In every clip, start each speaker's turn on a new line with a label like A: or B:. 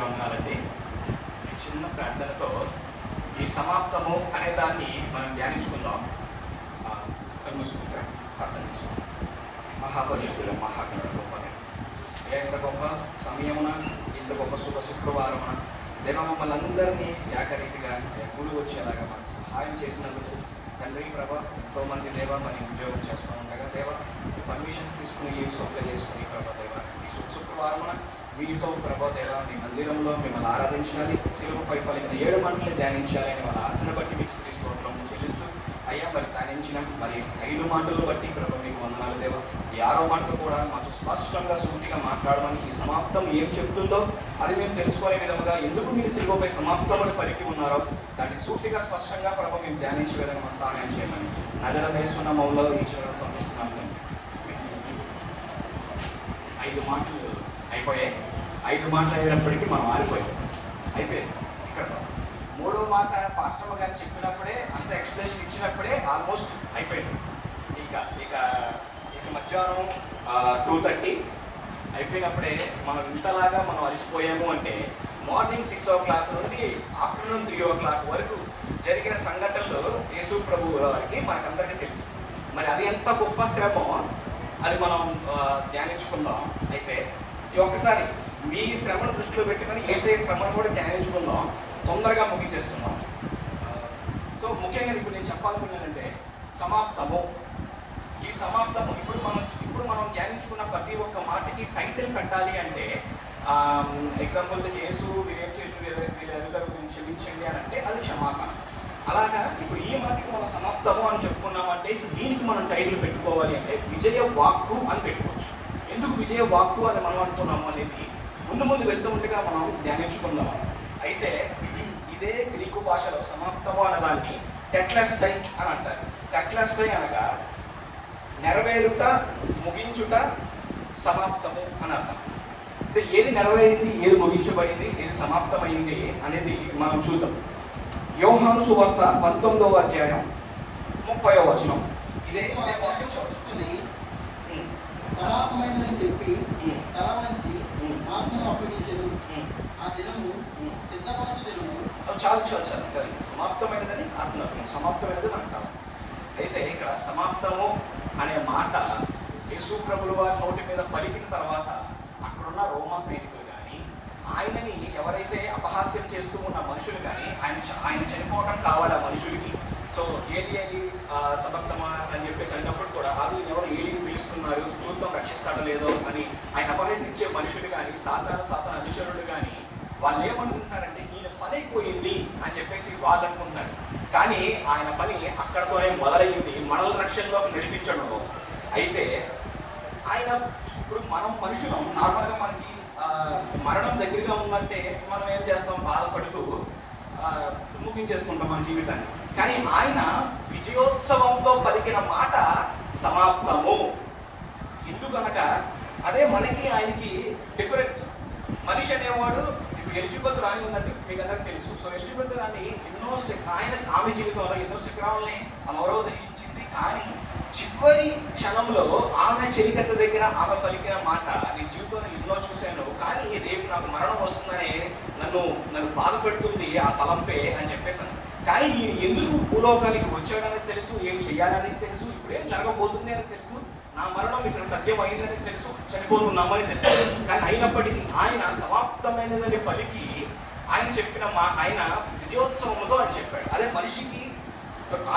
A: వందనాలండి. చిన్న ప్రార్థనతో ఈ సమాప్తము అనే దాన్ని మనం ధ్యానించుకుందాం. కన్నుసుకుంటా ప్రార్థన చేసుకుందాం. మహాపరిశుద్ధుల మహాగణ గొప్పగా ఎంత గొప్ప సమయమున, ఇంత గొప్ప శుక్రవారమున దేవ మమ్మల్ని అందరినీ ఏకరీతిగా కూడి వచ్చేలాగా మనకు సహాయం చేసినందుకు తండ్రి ప్రభ, ఎంతోమంది దేవ మరి ఉద్యోగం చేస్తూ ఉండగా దేవ పర్మిషన్స్ తీసుకుని లీవ్స్ అప్లై చేసుకుని ప్రభ దేవ ఈ శుక్రవారమున వీటితో ప్రభా దేవ మీ మందిరంలో మిమ్మల్ని ఆరాధించాలి, శిలువపై పలికిన 7 మాటలు ధ్యానించాలి అని వాళ్ళ ఆశను బట్టి మీకు స్తోత్రం చెల్లిస్తూ అయ్యా మరి ధ్యానించిన మరి 5 మాటలు బట్టి ప్రభా మీకు వందనాలు దేవ. ఈ 6వ మాటలు కూడా మాకు స్పష్టంగా సూటిగా మాట్లాడమని, ఈ సమాప్తం ఏం చెప్తుందో అది మేము తెలుసుకునే విధంగా ఎందుకు మీరు శిలువపై సమాప్తమని పలికి ఉన్నారో దాన్ని సూటిగా స్పష్టంగా ప్రభా మేము ధ్యానించే విధంగా మాకు సహాయం చేయమని నగర దేశం మౌలో ఈ చివరి సమర్పిస్తున్నాము. 5 మాటలు అయిపోయాయి. 5 మాటలు అయినప్పటికీ మనం ఆరిపోయాం. అయితే ఇక్కడ 3వ మాట పాస్టర్ గారు చెప్పినప్పుడే, అంత ఎక్స్ప్లెనేషన్ ఇచ్చినప్పుడే ఆల్మోస్ట్ అయిపోయింది. ఇక ఇక ఇక మధ్యాహ్నం 2:30 అయిపోయినప్పుడే మనం ఇంతలాగా మనం అలసిపోయాము అంటే మార్నింగ్ 6 o'clock నుండి ఆఫ్టర్నూన్ 3 o'clock వరకు జరిగిన సంఘటనలు యేసు ప్రభు వారికి మనకందరికీ తెలుసు. మరి అది ఎంత గొప్ప శ్రమో అది మనం ధ్యానించుకుందాం. అయితే ఒక్కసారి మీ శ్రమను దృష్టిలో పెట్టుకొని యేసయ్య శ్రమను కూడా ధ్యానించుకుందాం, తొందరగా ముగించేసుకుందాం. సో ముఖ్యంగా ఇప్పుడు నేను చెప్పాలనుకున్నానంటే సమాప్తము. ఈ సమాప్తము ఇప్పుడు మనం ధ్యానించుకున్న ప్రతి ఒక్క మాటకి టైటిల్ పెట్టాలి అంటే ఎగ్జాంపుల్ యేసు వీరేం చేసి వీళ్ళెవరు గురించి క్షమించండి అని అంటే అది క్షమాపణ. అలాగా ఇప్పుడు ఈ మాటకి మనం సమాప్తము అని చెప్పుకున్నామంటే దీనికి మనం టైటిల్ పెట్టుకోవాలి అంటే విజయ వాక్కు అని పెట్టుకోవచ్చు. ఎందుకు విజయ వాక్కు అని మనం అంటున్నాము అనేది ముందు వెళ్తూ ఉండగా మనం ధ్యానించుకుందాం. అయితే ఇదే గ్రీకు భాషలో సమాప్తము అన్నదాన్ని టెట్లెస్టై అని అంటారు. టెట్లెస్టై అనగా నెరవేరుట, ముగించుట, సమాప్తము అని అర్థం. అయితే ఏది నెరవేరింది, ఏది ముగించబడింది, ఏది సమాప్తమైంది అనేది మనం చూద్దాం. యోహాను సువార్త 19వ అధ్యాయం 30వ వచనం. ఇదే
B: సమాప్తమైనదని చెప్పి తల వంచి ఆత్మను అప్పగించెను. ఆ దినము సిద్ధపరచు దినము.
A: చాలు సమాప్తమైనదని ఆత్మ, సమాప్తమైనది మనకు కావాలి. అయితే ఇక్కడ సమాప్తము అనే మాట యేసు ప్రభుల వారి నోటి మీద పలికిన తర్వాత అక్కడున్న రోమా సైనికులు కానీ, ఆయనని ఎవరైతే అపహాస్యం చేస్తూ ఉన్న మనుషులు కానీ ఆయన చనిపోవడం కావాలి ఆ మనుషులకి. సో ఏది సమాప్తమా అని చెప్పేసి అయినప్పుడు కూడా అది ఎవరు ఏలిని పిలుస్తున్నారు, చూద్దాం రక్షిస్తాడో లేదో అని ఆయన అపహసించే మనుషులు కానీ, సాతాను అనుచరులు కానీ వాళ్ళు ఏమనుకుంటారంటే ఈయన పని అయిపోయింది అని చెప్పేసి వాళ్ళు అనుకుంటున్నారు. కానీ ఆయన పని అక్కడతోనే మొదలయ్యింది, మనల్ని రక్షణలోకి నడిపించడంలో. అయితే ఆయన ఇప్పుడు మనం మనుషులం, నార్మల్గా మనకి మరణం దగ్గరగా ఉన్నట్టే మనం ఏం చేస్తాం, బాధపడుతూ ముగించేసుకుంటాం మన జీవితాన్ని. కానీ ఆయన విజయోత్సవంతో పలికిన మాట సమాప్తము. ఎందుకనగా అదే మనకి ఆయనకి డిఫరెన్స్. మనిషి అనేవాడు ఇప్పుడు ఎలిజబెత్ రాణి ఉందంటే మీకు అందరికి తెలుసు. సో ఎలిజబెత్ రాణి ఆమె జీవితంలో ఎన్నో శిఖరాలని అవరోధించింది. కానీ చివరి క్షణంలో ఆమె చెలికత్త దగ్గర ఆమె పలికిన మాట, నీ జీవితంలో ఎన్నో చూశాను కానీ రేపు నాకు మరణం వస్తుందని నన్ను బాధపెడుతుంది ఆ తలంపే అని చెప్పేసాను. కానీ ఈయన ఎందుకు భూలోకానికి వచ్చాడని తెలుసు, ఏం చెయ్యాలని తెలుసు, ఇప్పుడు ఏం జరగబోతుంది అని తెలుసు, నా మరణం ఇక్కడ తథ్యమైందని తెలుసు, చనిపోతున్నామని తెలుసు. కానీ అయినప్పటికీ ఆయన సమాప్తమైనదని పలికి ఆయన చెప్పిన ఆయన విజయోత్సవంతో అని చెప్పాడు. అదే మనిషికి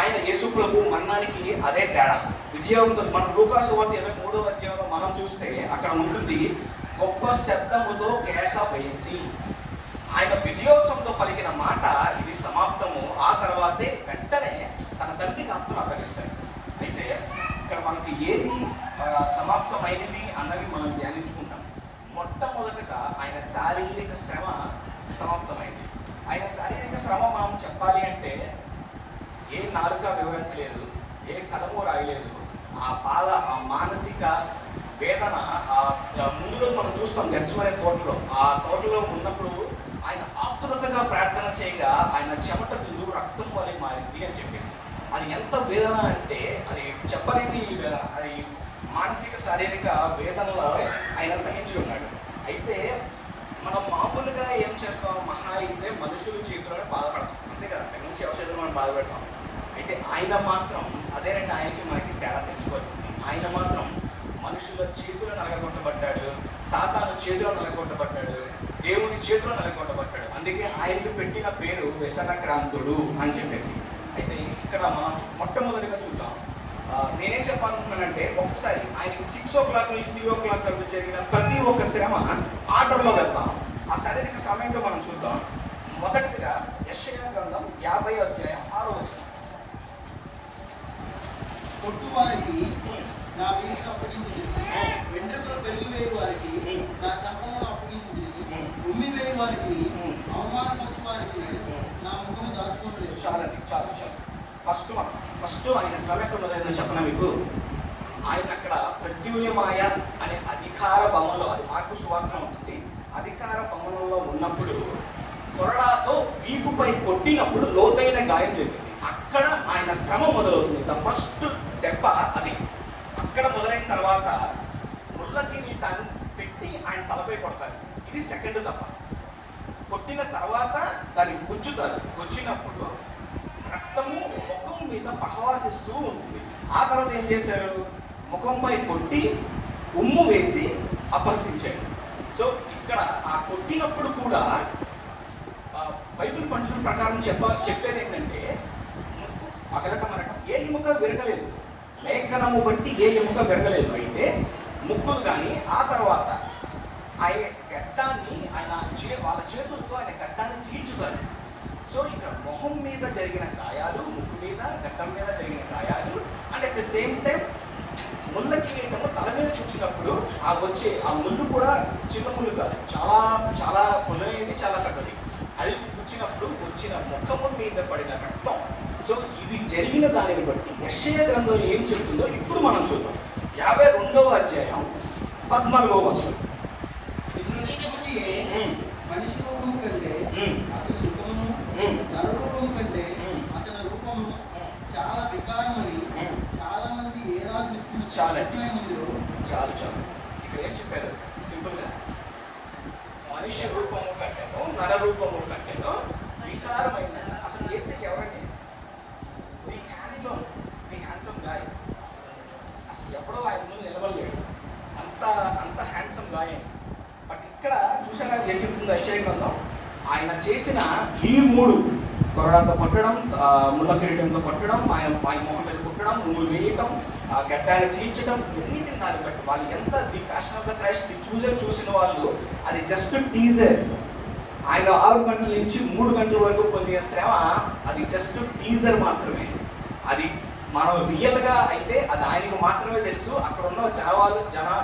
A: ఆయన యేసు ప్రభు మరణానికి అదే తేడా. విజయంతో మనం లూకా సువార్త 23వ అధ్యాయంలో మనం చూస్తే అక్కడ ఉంటుంది, గొప్ప శబ్దముతో కేక వేసి. ఆయన విజయోత్సవంతో పలికిన మాట ఇది సమాప్తము. ఆ తర్వాతే వెంటనే తన తండ్రికి ఆత్మను అప్పగిస్తాడు. అయితే ఇక్కడ మనకి ఏది సమాప్తమైనది అన్నది మనం ధ్యానించుకుంటాం. మొట్టమొదటగా ఆయన శారీరక శ్రమ సమాప్తమైంది. ఆయన శారీరక శ్రమ మనం చెప్పాలి అంటే ఏ నాలుక వివరించలేదు, ఏ కలము రాయలేదు. ఆ బాధ, ఆ మానసిక వేదన ముందు రోజు మనం చూస్తాం గెట్సెమనే తోటలో. ఆ తోటలో ఉన్నప్పుడు ఆయన ఆతురతగా ప్రార్థన చేయగా ఆయన చెమట బిందువు రక్తం వలె మారింది అని చెప్పేసి. అది ఎంత వేదన అంటే అది చెప్పలేని వేదన. అది మానసిక శారీరక వేదనలో ఆయన సహించి ఉన్నాడు. అయితే మనం మామూలుగా ఏం ఆయన మాత్రం అదేనంటే ఆయనకి మనకి తేడా తెలుసుకోవాల్సింది. ఆయన మాత్రం మనుషుల చేతులు నలగొట్టబడ్డాడు, సాతాను చేతిలో నలగొట్టబడ్డాడు, దేవుని చేతిలో నలగొట్టబడ్డాడు. అందుకే ఆయనకి పెట్టిన పేరు వ్యసనక్రాంతుడు అని చెప్పేసి. అయితే ఇక్కడ మనం మొట్టమొదటిగా చూద్దాం. నేనేం చెప్పాలనుకున్నానంటే, ఒకసారి ఆయనకి 6 o'clock నుంచి 3 o'clock వరకు జరిగిన ప్రతి ఒక్క శ్రమ ఆర్డర్లో వెళ్తాం. ఆ శారీరక సమయంలో మనం చూద్దాం. మొదటిగా యెషయా గ్రంథం 50వ అధ్యాయం 6వ వచనం.
B: కొట్టువారికి నా వీసును అప్పగించింది, వెంట్రుకలు పెరిగివేయి వారికి నా చంపలను అప్పగించింది, ఉమ్మి వేయి వారికి అవమానపరచు వారికి నా ముఖము దాచుకోలేదు.
A: చాలండి, చాలు. ఫస్ట్ ఆయన శ్రమ ఎక్కడ మొదలైందని చెప్పనా మీకు. ఆయన అక్కడ ప్రద్యుమ్నమాయ అనే అధికార భవనంలో, అది మార్కు సువార్త ఉంటుంది, అధికార భవనంలో ఉన్నప్పుడు కొరడాతో వీపుపై కొట్టినప్పుడు లోతైన గాయం జరిగింది. అక్కడ ఆయన శ్రమ మొదలవుతుంది. ద ఫస్ట్ దెబ్బ అది. అక్కడ మొదలైన తర్వాత ముళ్ళ కిరీటాన్ని పెట్టి ఆయన తలపై కొడతారు. ఇది సెకండ్ దెబ్బ. కొట్టిన తర్వాత దాన్ని గుచ్చుతారు. గుచ్చినప్పుడు రక్తము ముఖం మీద ప్రవాసిస్తూ ఉంటుంది. ఆ తర్వాత ఏం చేశారు? ముఖంపై కొట్టి ఉమ్ము వేసి అభ్యసించాడు. సో ఇక్కడ ఆ కొట్టినప్పుడు కూడా బైబిల్ పండితుల ప్రకారం చెప్పేది ఏంటంటే, ముక్కు పగలటం అనటం, ఏ ఎముక విరగలేదు, లేఖనము బట్టి ఏ ఎముక విరగలేదు. అయితే ముక్కులు కానీ ఆ తర్వాత ఆయన గడ్డాన్ని వాళ్ళ చేతులతో ఆయన గడ్డాన్ని చీల్చుతారు. సో ఇక్కడ మొహం మీద జరిగిన గాయాలు, ముక్కు మీద, గడ్డం మీద జరిగిన గాయాలు, and at the same time ముళ్ళ కిరీటము తల మీద కూర్చున్నప్పుడు ఆ ముళ్ళు కూడా చిన్న ముళ్ళు కాదు, చాలా చాలా పొలైనది, చాలా పెద్దది. అది కూర్చున్నప్పుడు వచ్చిన ముఖము మీద పడిన రక్తం. సో ఇది జరిగిన దానిని బట్టి యెషయా గ్రంథం ఏం చెప్తుందో ఇప్పుడు మనం చూద్దాం. 52వ అధ్యాయం 14వ వచనం.
B: మనిషి రూపము కంటే అతని రూపమును, నర రూపము కంటే అతని రూపమును చాలా వికారమని చాలా మంది ఏలాగిస్తున్నారు.
A: చాలు. ఇక్కడ ఏం చెప్పారు? సింపుల్గా, మనిషి రూపము కంటేనో నర రూపము కంటేనో వికారమైందంట. అసలు యేసే ఎవరండి? The handsome guy. అసలు ఎప్పుడో ఆయన ముందు నిలబడలేడు, అంత హ్యాండ్సమ్ గాయ్. బట్ ఇక్కడ చూసారా ఏం చెప్తుంది యెషయా గ్రంథం? ఆయన చేసిన ఈ 3, కొరడాతో కొట్టడం, ముళ్ళ కిరీటంతో కొట్టడం, ఆయన మొహం మీద కొట్టడం, నువ్వు వేయటం, ఆ గడ్డాన్ని చీల్చడం, ఎన్నింటిని దాన్ని బట్టి వాళ్ళు ఎంత the passion of the Christ చూసిన వాళ్ళు అది జస్ట్ టీజర్. ఆయన 6 గంటల నుంచి 3 గంటల వరకు పొందిన శ్రమ అది జస్ట్ టీజర్ మాత్రమే. అది మనం రియల్గా అయితే అది ఆయనకు మాత్రమే తెలుసు. అక్కడ ఉన్న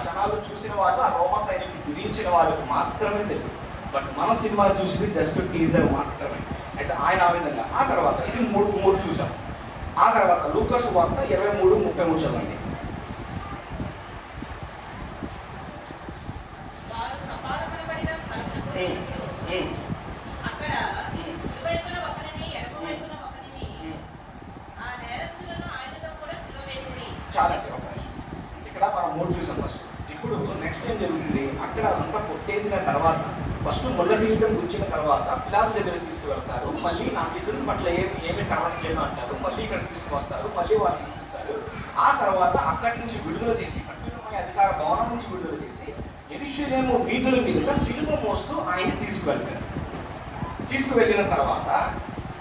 A: జనాలు చూసిన వాళ్ళు, ఆ రోమా సైనికులు విధించిన వాళ్ళకు మాత్రమే తెలుసు. బట్ మనం సినిమాలు చూసింది జస్ట్ టీజర్ మాత్రమే. అయితే ఆయన ఆ విధంగా. ఆ తర్వాత ఇది 3 చూసాం. ఆ తర్వాత లూకా సువార్త 23:33 చదవండి. చాలండి, ఒక నిమిషం. ఇక్కడ మనం 3 చూసాం ఫస్ట్. ఇప్పుడు నెక్స్ట్ ఏం జరుగుతుంది? అక్కడ అంతా కొట్టేసిన తర్వాత ఫస్ట్ ముళ్ళ కిరీటం గుచ్చిన తర్వాత పిలాతు దగ్గర తీసుకువెళ్తారు. మళ్ళీ నాకు ఇతరుల పట్ల ఏమీ కనబడట్లేదు అంటారు. మళ్ళీ ఇక్కడ తీసుకువస్తారు, మళ్ళీ వాళ్ళు హింసిస్తారు. ఆ తర్వాత అక్కడి నుంచి విడుదల చేసి, ప్రత్యున్నతమైన అధికార భవనం నుంచి విడుదల చేసి యెరూషలేము వీధుల మీదుగా సిలువ మోస్తూ ఆయన తీసుకువెళ్తారు. తీసుకువెళ్ళిన తర్వాత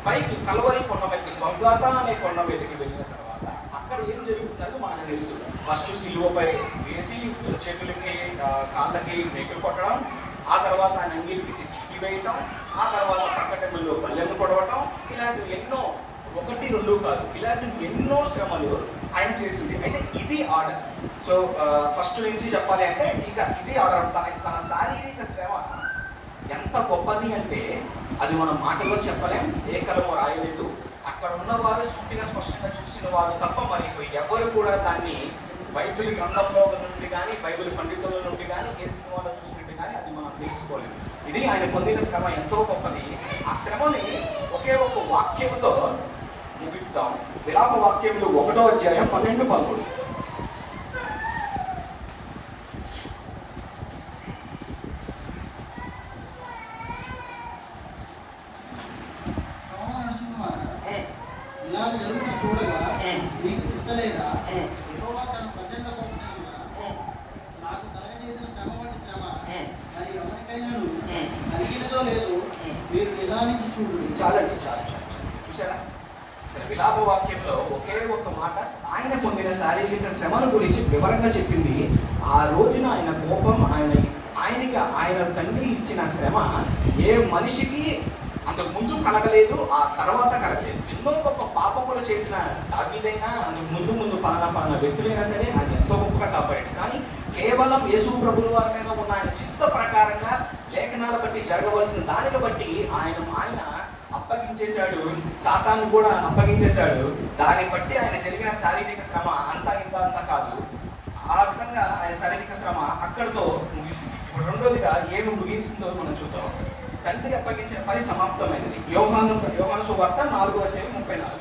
A: పైకి కల్వరి కొండ మీదకి, గొల్గొతా అనే కొండ మీదకి వెళ్ళిన తర్వాత అక్కడ ఏం జరుగుతుందంటే మనకు తెలుసు. ఫస్ట్ సిలువపై వేసి చేతులకి కాళ్ళకి మేకులు కొట్టడం, ఆ తర్వాత ఆయన అంగీలు తీసి చిట్టి వేయటం, ఆ తర్వాత ప్రకటనలో బల్లెను కొడవటం, ఇలాంటివి ఎన్నో, 1, 2 కాదు, ఇలాంటివి ఎన్నో శ్రమలు ఆయన చేసింది. అయితే ఇది ఆర్డర్. సో ఫస్ట్ నుంచి చెప్పాలి అంటే ఇక ఇది ఆర్డర్. తన శారీరక శ్రమ ఎంత గొప్పది అంటే అది మనం మాటల్లో చెప్పలేం, ఏ కలము రాయలేదు. అక్కడ ఉన్నవారు సూటిగా స్పష్టంగా చూసిన వారు తప్ప మరి ఎవరు కూడా దాన్ని బైబిల్ గ్రంథంలో నుండి కానీ, బైబిల్ పండితుల నుండి కానీ, ఏ సినిమాలో చూసినట్టు కానీ అది మనం తెలుసుకోలేము. ఇది ఆయన పొందిన శ్రమ ఎంతో గొప్పది. ఆ శ్రమని ఒకే ఒక వాక్యంతో ముగిద్దాం. విలాప వాక్యములు 1వ అధ్యాయం 12-13.
B: ఇలా జరుగుతూ చూడగా చూడలేదా? యెహోవా తన ప్రచండ గొప్పతనమున నాకు కలగజేసిన శ్రమ వంటి శ్రమ మరి ఎవరికైనాను కలిగినదో లేదో మీరు నిదానించి చూడండి.
A: చాలండి, చాలు చాలు చాలు. చూసారా, ఇక్కడ విలాప వాక్యంలో ఒకే ఒక్క మాట ఆయన పొందిన శారీరక శ్రమల గురించి వివరంగా చెప్పింది. ఆ రోజున ఆయన కోపం, ఆయనకి ఆయన తండ్రి ఇచ్చిన శ్రమ ఏ మనిషికి అంతకు ముందు కలగలేదు, ఆ తర్వాత కలగలేదు. ఎన్నో గొప్ప పాపములు చేసిన దావీదైనా అంతకు ముందు పలానా వ్యక్తులైనా సరే ఆయన ఎంతో గొప్పగా కాపాడాడు. కానీ కేవలం యేసు ప్రభువు వారి మీద ఉన్న ఆయన చిత్త ప్రకారంగా లేఖనాల బట్టి జరగవలసిన దానిని బట్టి ఆయన అప్పగించేశాడు, సాతాను కూడా అప్పగించేశాడు. దాన్ని బట్టి ఆయన జరిగిన శారీరక శ్రమ ఇంత కాదు. ఆ విధంగా ఆయన శారీరక శ్రమ అక్కడితో ముగిసింది. ఇప్పుడు రెండోదిగా ఏమి ముగిసిందో మనం చూద్దాం. తండ్రి అప్పగించిన పని సమాప్తమైనది. యోహాను సువార్త 4:34.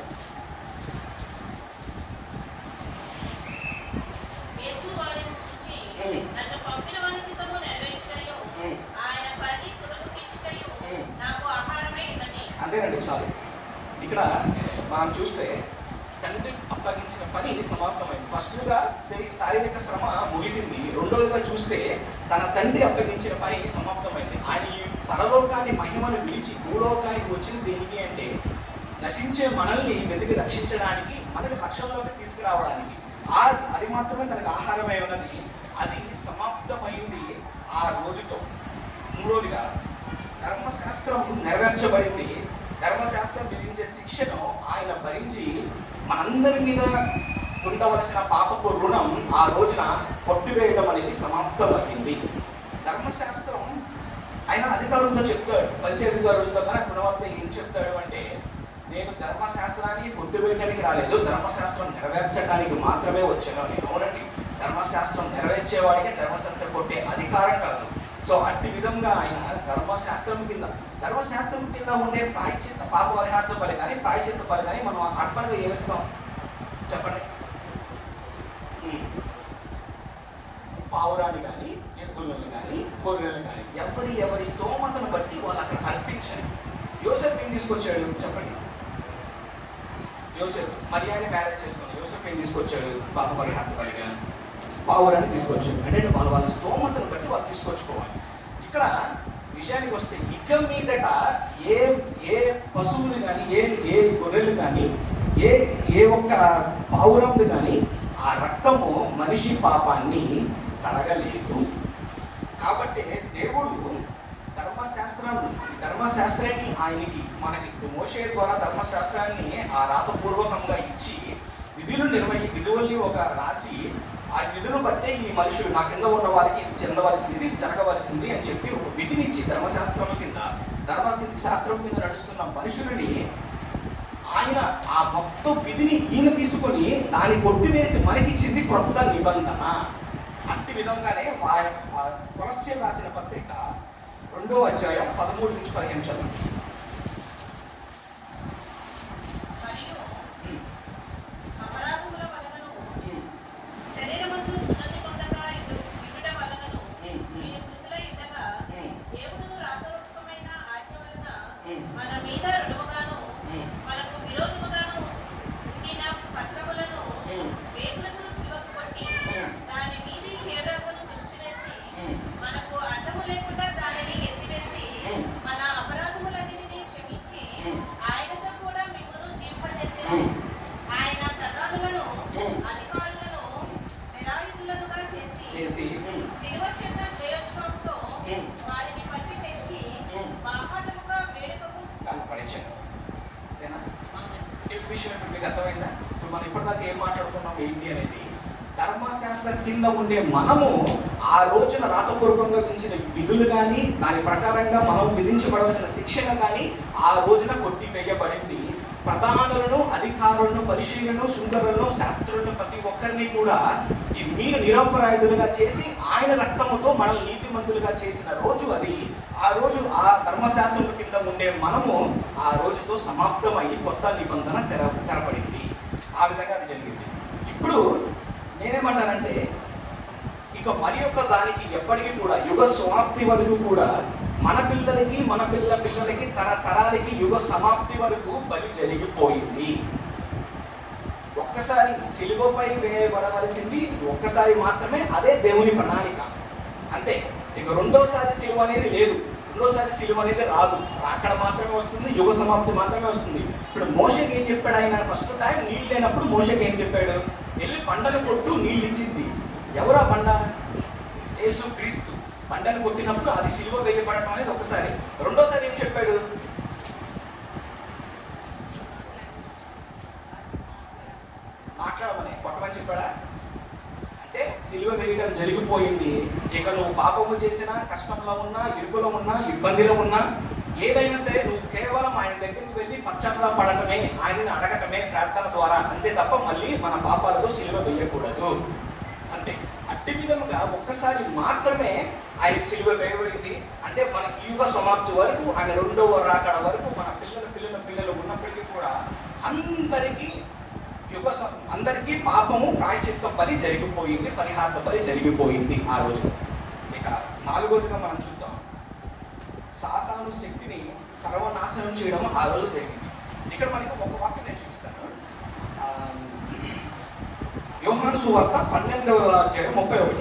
A: అంతేనండి, చాలు. ఇక్కడ మనం చూస్తే తండ్రి అప్పగించిన పని సమాప్తమైంది. ఫస్ట్గా శారీరక శ్రమ ముగిసింది. రెండోదిగా చూస్తే తన తండ్రి అప్పగించిన పని సమాప్తమైంది. ఆయన ఈ పరలోకాన్ని మహిమను విడిచి భూలోకానికి వచ్చింది దేనికి అంటే నశించే మనల్ని వెతికి రక్షించడానికి, మనకి రక్షణలోకి తీసుకురావడానికి. అది మాత్రమే తనకు ఆహారమై ఉన్నది. అది సమాప్తమైంది ఆ రోజుతో. మూడోదిగా ధర్మశాస్త్రం నెరవేర్చబడింది. ధర్మశాస్త్రం విధించే శిక్షను ఆయన భరించి మనందరి మీద ఉండవలసిన పాపపు రుణం ఆ రోజున కొట్టివేయడం అనేది సమాప్తమైంది. ధర్మశాస్త్రం ఆయన అధికారులతో చెప్తాడు, పరిసర అధికారులతో. కానీ గుణవర్త ఏం చెప్తాడు అంటే, నేను ధర్మశాస్త్రాన్ని కొట్టివేయడానికి రాలేదు, ధర్మశాస్త్రం నెరవేర్చడానికి మాత్రమే వచ్చాను అని. అవునండి, ధర్మశాస్త్రం నెరవేర్చేవాడికి ధర్మశాస్త్రం కొట్టే అధికారం కలదు. సో అట్టి విధంగా ఆయన ధర్మశాస్త్రం కింద ఉండే ప్రాయశ్చిత్త పాప పరిహార్థ బలి కానీ ప్రాయశ్చిత్త బలి కానీ మనం అర్పణగా ఏమిస్తాం చెప్పండి? పావురాన్ని కానీ, ఎద్దులను కానీ, గొర్రెలను కానీ ఎవరి స్తోమతను బట్టి వాళ్ళు అక్కడ అర్పించారు. యోసేపు ఏం తీసుకొచ్చాడు చెప్పండి? యోసేపు మరియాని మ్యారేజ్ చేసుకుని యోసేపు ఏం తీసుకొచ్చాడు? పాప పరిహార్థ బలిగా పావురాన్ని తీసుకొచ్చాడు. అంటే వాళ్ళ స్తోమతను బట్టి వాళ్ళు తీసుకొచ్చుకోవాలి. ఇక్కడ విషయానికి వస్తే ఇక మీదట ఏ పశువులు కానీ, ఏ గొర్రెలు కానీ, ఏ ఒక్క పావురంలు కానీ ఆ రక్తము మనిషి పాపాన్ని కడగలేదు. కాబట్టి దేవుడు ధర్మశాస్త్రాన్ని ఆయనకి మనకి మోషే ద్వారా ధర్మశాస్త్రాన్ని ఆ రాతపూర్వకంగా ఇచ్చి విధుల్ని ఒక రాసి ఆ విధులు బట్టే ఈ మనుషులు నా కింద ఉన్న వారికి ఇది చెందవలసింది, ఇది జరగవలసింది అని చెప్పి ఒక విధినిచ్చి ధర్మశాస్త్రం కింద నడుస్తున్న మనుషులని ఆయన ఆ మొత్తం విధిని ఈయన తీసుకొని దాన్ని కొట్టివేసి మనకిచ్చింది కొత్త నిబంధన. అట్టి విధంగానే కొలస్సీయులకు రాసిన పత్రిక 2వ అధ్యాయం 13-15 చదువు. ధర్మశాస్త్రం కింద ఉండే మనము ఆ రోజున రాతపూర్వకంగా విధించిన విధులు కానీ, దాని ప్రకారంగా మనం విధించబడవలసిన శిక్షణ కానీ ఆ రోజున కొట్టివేయబడింది. ప్రధానులను, అధికారులను, పరిశీలనను, సుందరులను, శాస్త్రులను ప్రతి ఒక్కరిని కూడా మీరు నిరపరాధులుగా చేసి ఆయన రక్తముతో మనల్ని నీతిమంతులుగా చేసిన రోజు అది. ఆ రోజు ఆ ధర్మశాస్త్రం కింద ఉండే మనము ఆ రోజుతో సమాప్తమయ్యి కొత్త నిబంధన తెరపడింది. ఆ విధంగా అది జరిగింది. ఇప్పుడు నేనేమంటానంటే, ఇక మరి యొక్క దానికి ఎప్పటికీ కూడా యుగ సమాప్తి వరకు కూడా మన పిల్లలకి, మన పిల్లలకి, తరాలకి యుగ సమాప్తి వరకు బలి జరిగిపోయింది. ఒక్క ఒక్కసారి సిలువపై వేయబడవలసింది ఒక్కసారి మాత్రమే, అదే దేవుని ప్రణాళిక అంతే. ఇక రెండోసారి సిలువ అనేది లేదు, రెండోసారి సిలువ అనేది రాదు. అక్కడ మాత్రమే వస్తుంది, యుగ సమాప్తి మాత్రమే వస్తుంది. ఇప్పుడు మోషకి ఏం చెప్పాడు ఆయన? ఫస్ట్ టైం నీళ్ళు లేనప్పుడు మోషకి ఏం చెప్పాడు? వెళ్ళి బండను కొట్టు, నీళ్ళు ఇచ్చింది. ఎవరా బండ? యేసు క్రీస్తు. బండను కొట్టినప్పుడు అది సిలువ వేయబడటం అనేది ఒకసారి. రెండోసారి ఏం చెప్పాడు? మాట్లాడమని, కొట్టమని చెప్పాడా? అంటే సిలువ వేయడం జరిగిపోయింది. ఇక నువ్వు పాపము చేసినా, కష్టంలో ఉన్నా, ఇరుకులో ఉన్నా, ఇబ్బందిలో ఉన్నా, ఏదైనా సరే నువ్వు కేవలం ఆయన దగ్గరికి వెళ్ళి పశ్చాత్తాపడటమే, ఆయనని అడగటమే ప్రార్థన ద్వారా, అంతే తప్ప మళ్ళీ మన పాపాలతో సిలువ వేయకూడదు అంతే. అట్టి విధముగా ఒక్కసారి మాత్రమే ఆయనకి సిలువ వేయబడింది. అంటే మన యుగ సమాప్తి వరకు, ఆయన రెండవ రాకడ వరకు, మన పిల్లలు ఉన్నప్పటికీ కూడా అందరికీ పాపము ప్రాయశ్చిత్త బలి జరిగిపోయింది, పరిహార బలి జరిగిపోయింది ఆ రోజు. ఇక నాలుగోదిగా మనం చూద్దాం, సాతాను శక్తిని సర్వనాశనం చేయడం ఆ రోజు జరిగింది. ఇక్కడ మనకి ఒక వాక్యం నేను చూపిస్తాను. యోహాను సువార్త 12:31.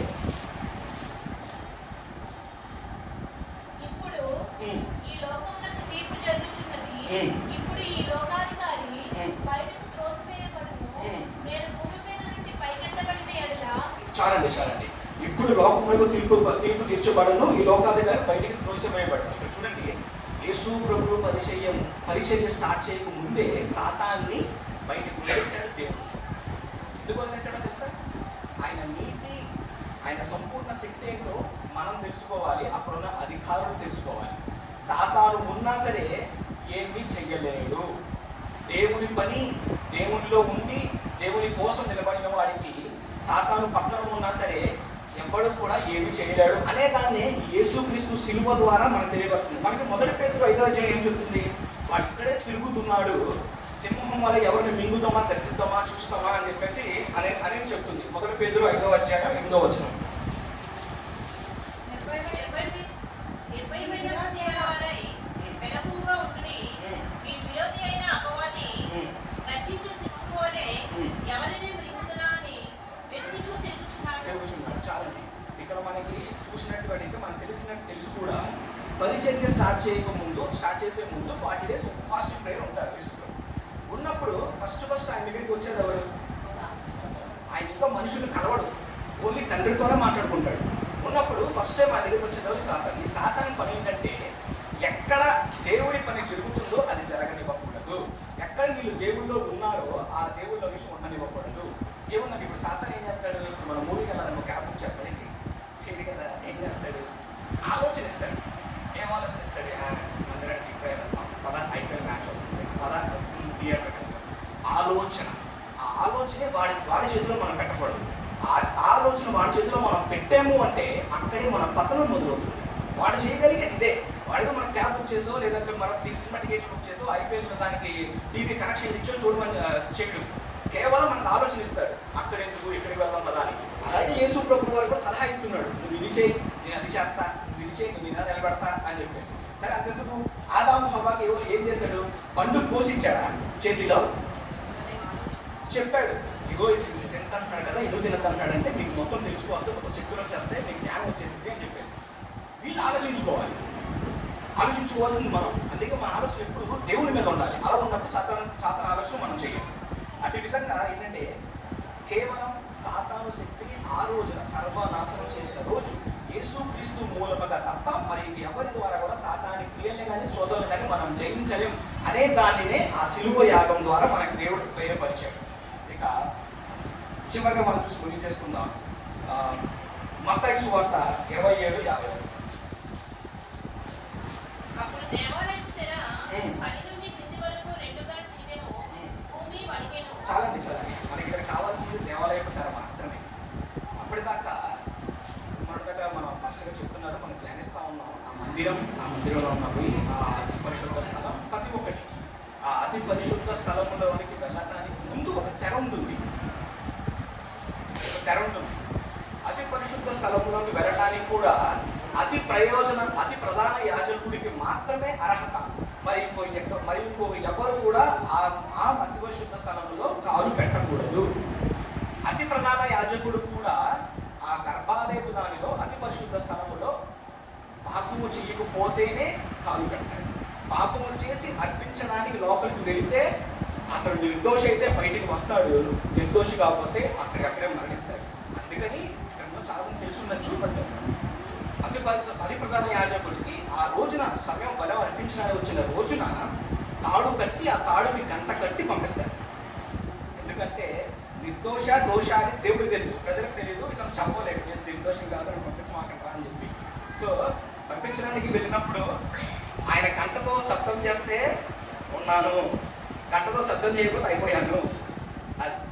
C: ఇప్పుడు ఈ లోకమునకు తీర్పు జరుగుచున్నది. ఇప్పుడు ఈ లోకాధికారి బయటకు త్రోసివేయబడును. నేను భూమి మీద నుండి పైకెత్తబడిన ఎడల.
A: చాలండి. ఇప్పుడు లోకమునకు తీర్పు తీర్చబడను, ఈ లోకాధికారి బయటికి త్రోసివేయబడను. ఇక్కడ చూడండి, యేసు ప్రభువు పరిచర్య స్టార్ట్ చేయక ముందే సాతాన్ని బయటకు వేసాడు దేవుడు. ఎందుకు వదిలేశాడో తెలుసా? ఆయన నీతి, ఆయన సంపూర్ణ శక్తి ఏంటో మనం తెలుసుకోవాలి, అక్కడున్న అధికారులు తెలుసుకోవాలి. సాతాను ఉన్నా సరే ఏమీ చెయ్యలేడు. దేవుని పని, దేవునిలో ఉండి దేవుని కోసం నిలబడిన వాడికి సాతాను పక్కన ఉన్నా సరే ఎవ్వడు కూడా ఏమీ చేయలేడు అనే దాన్ని యేసుక్రీస్తు సిలువ ద్వారా మనకు తెలియవస్తుంది. మనకి 1 పేతురు 5వ అధ్యాయం ఏం చెప్తుంది? వాడు ఇక్కడే తిరుగుతున్నాడు, సింహం వల్ల ఎవరిని మింగుతామా, దర్శిద్దామా, చూస్తామా అని చెప్పేసి అని చెప్తుంది. 1 పేతురు 5వ అధ్యాయం 8వ వచనం. చాలండి. ఇక్కడ మనకి చూసినట్టు మనకు తెలుసు కూడా, పరిచర్య స్టార్ట్ చేసే ముందు 40 days ఫాస్టింగ్ ప్రేయర్ ఉంటారు యేసులో. ఉన్నప్పుడు ఫస్ట్ ఆయన దగ్గరికి వచ్చేది ఎవరు? ఆయన ఇంకా మనుషులు కలవడు, ఓన్లీ తండ్రితోనే మాట్లాడుకుంటాడు. ఉన్నప్పుడు ఫస్ట్ టైం ఆయన దగ్గరికి వచ్చేది ఎవరు? సాతాను. ఈ సాతాను పని ఏంటంటే, ఎక్కడ దేవుడి పని జరుగుతుందో అది జరగనివ్వకూడదు, ఎక్కడ వీళ్ళు దేవుళ్ళో ఉన్నారో ఆ దేవుళ్ళో వీళ్ళు ఉండనివ్వకూడదు. ఏమన్నా ఇప్పుడు సాతాను ఏం చేస్తాడు? ఇప్పుడు మన మూవీకి వెళ్ళాలని క్యాబ్ బుక్ చెప్పండి చేయదు కదా, ఏం చేస్తాడు? ఆలోచనిస్తాడు. ఏం ఆలోచిస్తాడు? మందిరానికి పదా ఐపీఎల్ మ్యాచ్ వస్తుంది, పదా థియేటర్ ఆలోచనే వాడి చేతిలో మనం పెట్టకూడదు. ఆలోచన వాడి చేతిలో మనం పెట్టాము అంటే అక్కడే మన పతనం మొదలవుతుంది. వాడు చేయగలిగేది ఇదే. వాడితో మనం క్యాబ్ బుక్ చేసో, లేదంటే మనం సినిమా టికెట్లు బుక్ చేసో, ఐపీఎల్ దానికి టీవీ కనెక్షన్ ఇచ్చో చూడమని చేయడు. కేవలం మనకు ఆలోచన ఇస్తాడు, అక్కడ ఎందుకు, ఇక్కడికి వెళ్దాం కదా అని. అలాగే యేసు ప్రభువు వారు కూడా సలహా ఇస్తున్నాడు, నువ్వు ఇది చేయి, నేను అది చేస్తా, నువ్వు ఇది చేయి, నేను ఇలా నిలబెడతా అని చెప్పేసి. సరే, అంతెందుకు ఆదాము హవ్వకి ఏం చేశాడు? పండు పోషించాడా? చేతిలో చెప్పాడు, ఇగో ఇది తింటాడు కదా, ఇల్లు తినద్దంటాడు. అంటే మీకు మొత్తం తెలుసుకోవాలి, ఒక శక్తులు వచ్చేస్తే మీకు జ్ఞానం వచ్చేసింది అని చెప్పేసి వీళ్ళు ఆలోచించుకోవాల్సింది మనం. అందుకే మన ఆలోచన ఎప్పుడు దేవుని మీద ఉండాలి. అలా ఉన్నప్పుడు సాతాను ఆలోచన మనం చేయాలి. అదే విధంగా ఏంటంటే, కేవలం సాతాను శక్తిని ఆ రోజున సర్వనాశనం చేసిన రోజు యేసుక్రీస్తు మూలముగా తప్ప మరి ఎవరి ద్వారా కూడా సాతాని క్రియల్ని కానీ సోదరులు కానీ మనం జయించలేం అనే దానినే ఆ సిలువ యాగం ద్వారా మనకు దేవుడు ప్రేరేపరిచాడు. ఇక చివరిగా మనం చూసి చేసుకుందాం. మత్తయి సువార్త 27:50. చాలండి. మనకి ఇక్కడ కావాల్సింది దేవాలయపు తెర మాత్రమే. అప్పటిదాకా మనం ఫస్ట్గా చెప్తున్నారు, మనం ధ్యానిస్తూ ఉన్నాం. ఆ మందిరంలో ఉన్నవి, ఆ అతి పరిశుద్ధ స్థలం, ప్రతి ఒక్కటి ఆ అతి పరిశుద్ధ స్థలంలోనికి వెళ్ళటానికి ముందు ఒక తెర ఉంటుంది. అతి పరిశుద్ధ స్థలంలోకి వెళ్ళటానికి కూడా అతి ప్రధాన యాజకుడికి మాత్రమే అర్హత. మరి ఇంకో ఎవరు కూడా ఆ అతి పరిశుద్ధ స్థలంలో కాలు పెట్టకూడదు. అతి ప్రధాన యాజకుడు కూడా ఆ గర్భాలయపు దానిలో అతి పరిశుద్ధ స్థలములో పాపము చేయకపోతేనే కాలు పెట్టాడు. పాపము చేసి అర్పించడానికి లోపలికి వెళితే అతడు నిర్దోషి అయితే బయటికి వస్తాడు, నిర్దోషి కాకపోతే అక్కడికక్కడే మరణిస్తాడు. అందుకని ఇక్కడ చాలా మంది తెలుసున్నది చూపడ్డాడు. అతి ప్రధాన యాజకుడికి ఆ రోజున సమయం బలం అర్పించడానికి వచ్చిన రోజున తాడు కట్టి ఆ తాడుకి గంట కట్టి పంపిస్తారు. ఎందుకంటే నిర్దోష దోష అని దేవుడికి తెలుసు, ప్రజలకు తెలియదు. ఇతను చెప్పలేడు నేను నిర్దోషం కాదు అని పంపించమాకంటా అని చెప్పి. సో పంపించడానికి వెళ్ళినప్పుడు ఆయన గంటతో శబ్దం చేస్తే ఉన్నాను, గంటతో శబ్దం చేయకపోతే అయిపోయాను.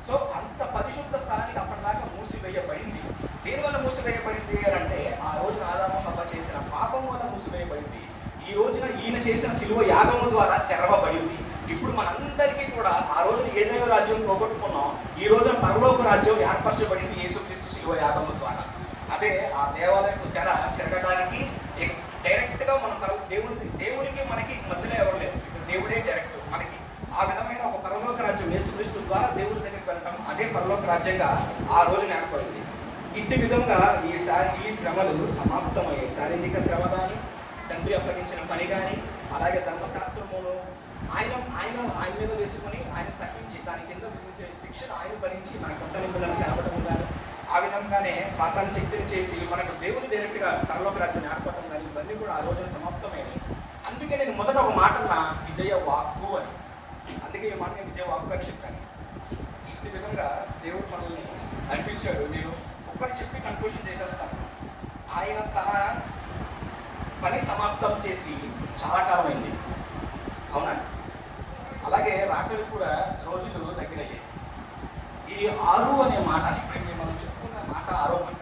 A: సో అంత పరిశుద్ధ స్థలానికి అప్పటిదాకా మూసివేయబడింది. దేనివల్ల మూసివేయబడింది అని అంటే ఆ రోజున ఆదాము హవ్వ చేసిన పాపం వల్ల మూసివేయబడింది. ఈ రోజున ఈయన చేసిన శిలువ యాగము ద్వారా తెరవబడింది. ఇప్పుడు మనందరికీ కూడా ఆ రోజున ఏదైనా రాజ్యం పోగొట్టుకున్నాం, ఈ రోజున పరలోక రాజ్యం ఏర్పరచబడింది యేసుక్రీస్తు శిలువ యాగము ద్వారా. అదే ఆ దేవాలయపు తెర చెరగడానికి డైరెక్ట్గా మనం దేవునికి మనకి మధ్యలో ఎవరు లేదు, దేవుడే డైరెక్ట్ మనకి. ఆ విధమైన ఒక పరలోక రాజ్యం యేసుక్రీస్తు ద్వారా దేవుడి దగ్గరికి వెళ్ళటం, అదే పరలోక రాజ్యంగా ఆ రోజున ఏర్పడింది. ఇట్టి విధంగా ఈ శ్రమలు సమాప్తమయ్యాయి. శారీరక శ్రమ కానీ, తండ్రి అప్పగించిన పని కానీ, అలాగే ధర్మశాస్త్రమును ఆయన మీద వేసుకొని ఆయన సహించి దాని కింద విధించే శిక్షను ఆయన భరించి మన కొత్త నిబంధనలు తేవడం కానీ, ఆ విధంగానే సాతాను శక్తిని చేసి మనకు దేవుని డైరెక్ట్గా పరలోక రాజ్యం ఏర్పడటం కానీ, ఇవన్నీ కూడా ఆ రోజున సమాప్తమైనవి. అందుకే నేను మొదట ఒక మాట విజయ వాక్కు అని, అందుకే ఈ మాట నేను విజయ వాక్కు అని చెప్తాను. ఈ విధంగా దేవుడు మనల్ని అనిపించాడు. నేను ఒక్కటి చెప్పి కన్క్లూషన్ చేసేస్తాను. ఆయన తన పని సమాప్తం చేసి చాలా కాలం అయింది, అవునా? అలాగే రాకడి కూడా రోజులు దగ్గరయ్యాయి. ఈ 6 అనే మాట, ఇప్పుడు మనం చెప్పుకున్న మాట 6వ మాట.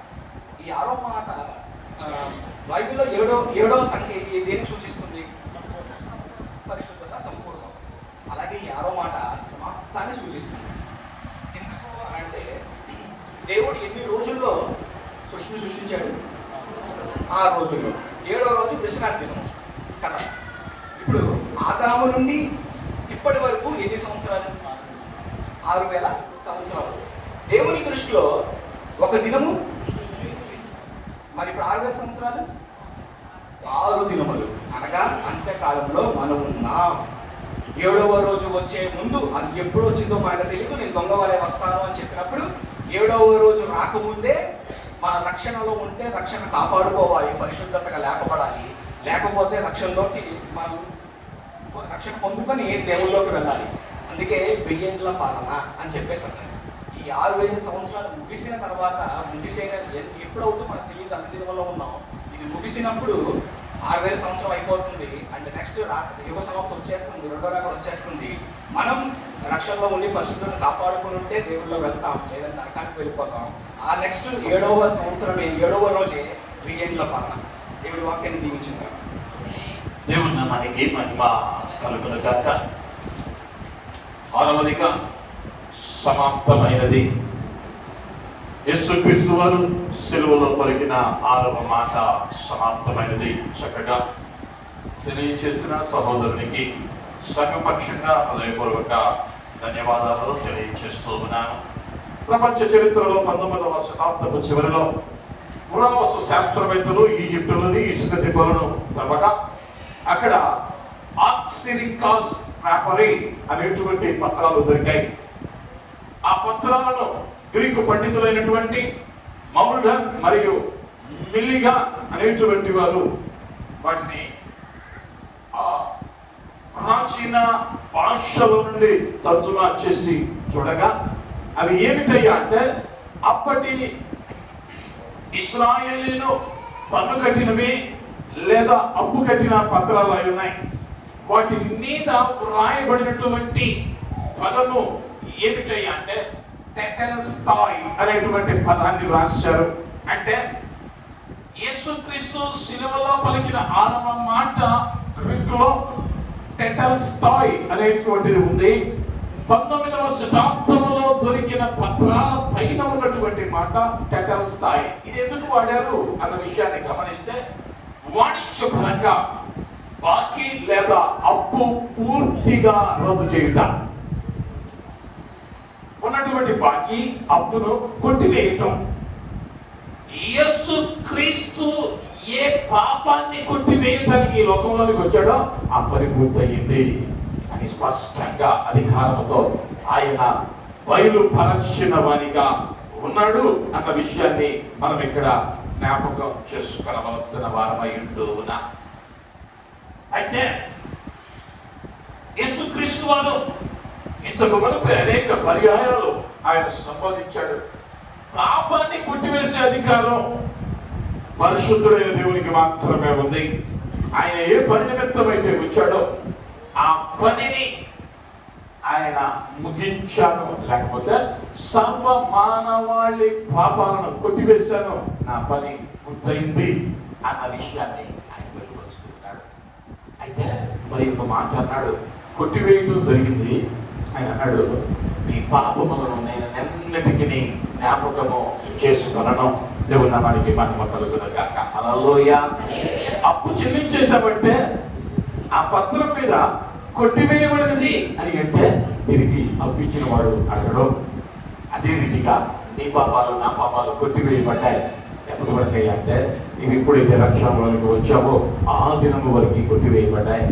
A: ఈ 6వ మాట బైబిల్లో 7వ సంఖ్య దేనికి సూచిస్తుంది? పరిశుద్ధత, సంపూర్ణం. అలాగే ఈ 6వ మాట సమాప్తాన్ని సూచిస్తుంది. ఎందుకు అంటే దేవుడు ఎన్ని రోజుల్లో సృష్టించాడు? 6 రోజుల్లో. 7వ రోజు విశ్రాంతి దినం కదా. ఇప్పుడు ఆదాము నుండి ఇప్పటి వరకు ఎన్ని సంవత్సరాలు? 6000 సంవత్సరాలు. దేవుని దృష్టిలో ఒక దినము, మరి ఇప్పుడు 6000 సంవత్సరాలు 6 దినములు, అనగా అంత్యకాలంలో మనం ఉన్నాం. 7వ రోజు వచ్చే ముందు, అది ఎప్పుడు వచ్చిందో మనకు తెలియదు, నేను దొంగ వలె వస్తాను అని చెప్పినప్పుడు 7వ రోజు రాకముందే మన రక్షణలో ఉంటే రక్షణ కాపాడుకోవాలి, పరిశుద్ధతగా లేకపోవాలి. లేకపోతే రక్షణలోకి మనం రక్షణ పొందుకొని దేవుళ్ళలోకి వెళ్ళాలి. అందుకే 1000 ఏండ్ల పాలన అని చెప్పేసి అన్నారు. ఈ 6000 సంవత్సరాలు ముగిసిన తర్వాత, ఎప్పుడవుతుందో మనకు తెలియదు, అంత దినంలో ఉన్నాం. ఇది ముగిసినప్పుడు 6000 సంవత్సరం అయిపోతుంది. అండ్ నెక్స్ట్ యుగ సమాప్తి వచ్చేస్తుంది, 2వ రాకడ వచ్చేస్తుంది. మనం రక్షణలో ఉండి పరిశుద్ధతను కాపాడుకుని ఉంటే దేవుళ్ళలో వెళ్తాం, లేదంటే నరకానికి వెళ్ళిపోతాం. ఆ నెక్స్ట్ 7వ సంవత్సరమే, 7వ రోజే 1000 ఏండ్ల పాలన. దేవుడి వాక్యాన్ని దీవించుగా.
D: దేవుని నామానికి మహిమ కలుగును గాక. 6వదిగా సమాప్తమైనది. యేసుక్రీస్తు వారు సిలువలో పలికిన 6వ మాట సమాప్తమైనది. చక్కగా తెలియచేసిన సహోదరునికి సంఘపక్షంగా హృదయపూర్వక ధన్యవాదాలు తెలియచేస్తూ ఉన్నాను. ప్రపంచ చరిత్రలో 19వ శతాబ్దపు చివరిలో పురావస్తు శాస్త్రవేత్తలు ఈజిప్టులోని ఇసుక దిబ్బలను తవ్వగా అక్కడ ఆక్సిరికాస్ ప్రాపరీ అనేటువంటి పత్రాలు దొరికాయి. ఆ పత్రాలను గ్రీకు పండితులైనటువంటి మౌల్డన్ మరియు మిల్లిగా అనేటువంటి వారు వాటిని ప్రాచీన భాషల నుండి తర్జుమా చేసి చూడగా అవి ఏమిటయ్యా అంటే, అప్పటి ఇశ్రాయేలీలు పన్ను కట్టినవి లేదా అప్పు కట్టిన పత్రాలు అయి ఉన్నాయి. వాటి మీద రాయబడినటువంటి పదము ఏమిటయ్యా అంటే టెటెల్స్టాయ్ అనేటువంటి పదాన్ని రాశారు. అంటే యేసుక్రీస్తు శిలువలో పలికిన 6వ మాట గ్రీకులో టెటెల్స్టాయ్ అనేటువంటిది ఉంది. 19వ శతాబ్దంలో దొరికిన పత్రాల పైన ఉన్నటువంటి మాట టెటెల్స్టాయ్. ఇది ఎందుకు వాడారు అన్న విషయాన్ని గమనిస్తే, వాణిజ్యపరంగా బాకీ లేదా అప్పు పూర్తిగా రద్దు చేయుట, ఉన్నటువంటి బాకీ అప్పును కొట్టివేయటం. యేసు క్రీస్తు ఏ పాపాన్ని కొట్టివేయటానికి ఈ లోకంలోకి వచ్చాడో ఆ పని పూర్తయింది అని స్పష్టంగా అధికారంతో ఆయన బయలుపరచిన వానిగా ఉన్నాడు అన్న విషయాన్ని మనం ఇక్కడ జ్ఞాపకం చేసుకోవలసిన వారమై ఉంటూ ఉన్నా. అయితే యేసుక్రీస్తు వారు ఇంతకు మునుపు అనేక పర్యాయాలు ఆయన సంబోధించాడు. పాపాన్ని కొట్టివేసే అధికారం పరిశుద్ధుడైన దేవునికి మాత్రమే ఉంది. ఆయన ఏ పని నిమిత్తమైతే వచ్చాడో ఆ పనిని ఆయన ముగించాను, లేకపోతే సర్వ మానవాళి పాపాలను కొట్టివేశాను, నా పని పూర్తయింది అన్న విషయాన్ని ఆయన వెలువరుస్తున్నాడు. అయితే మరి ఒక మాట అన్నాడు, కొట్టివేయడం జరిగింది. ఆయన అన్నాడు, నీ పాపములను నేను ఎన్నటికీ జ్ఞాపకము చేసుకొనను. దేవుని నామానికి మహిమ కలుగును గాక. హల్లెలూయా. అప్పు చెల్లించేసామంటే ఆ పత్రం మీద కొట్టివేయబడినది అని అంటే తిరిగి అప్పిచ్చిన వాడు అడగడం. అదే రీతిగా నీ పాపాలు నా పాపాలు కొట్టివేయబడ్డాయి. ఎప్పటి వరకు అంటే ఇవి ఎప్పుడైతే రక్షణలోనికి వచ్చావో ఆ దినము వరకు కొట్టివేయబడ్డాయి.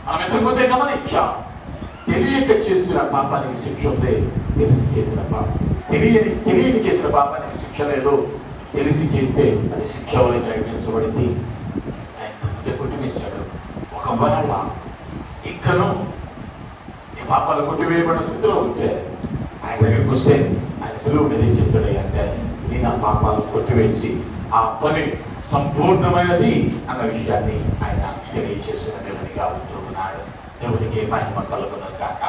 D: మనం ఎంతకపోతే గమనించాం, తెలియక చేసిన పాపానికి శిక్ష ఉంది, తెలిసి చేసిన పాపం తెలియక చేసిన పాపానికి శిక్ష లేదు, తెలిసి చేస్తే అది శిక్ష వల్ల నిర్ణయించబడింది. ఆయన కొట్టివేశాడు. ఒకవేళ ఇక్కను నీ పాపాలు కొట్టివేయబడిన స్థితిలో ఉంటే ఆయన దగ్గరికి వస్తే ఆయన సెలవు మీద ఏం చేస్తాడు అంటే నీ నా పాపాలు కొట్టివేసి ఆ పని సంపూర్ణమైనది అన్న విషయాన్ని ఆయన తెలియచేసిన దేవునిగా ఉంటూ ఉన్నాడు. దేవునికి మహిమ కలుగును గాక.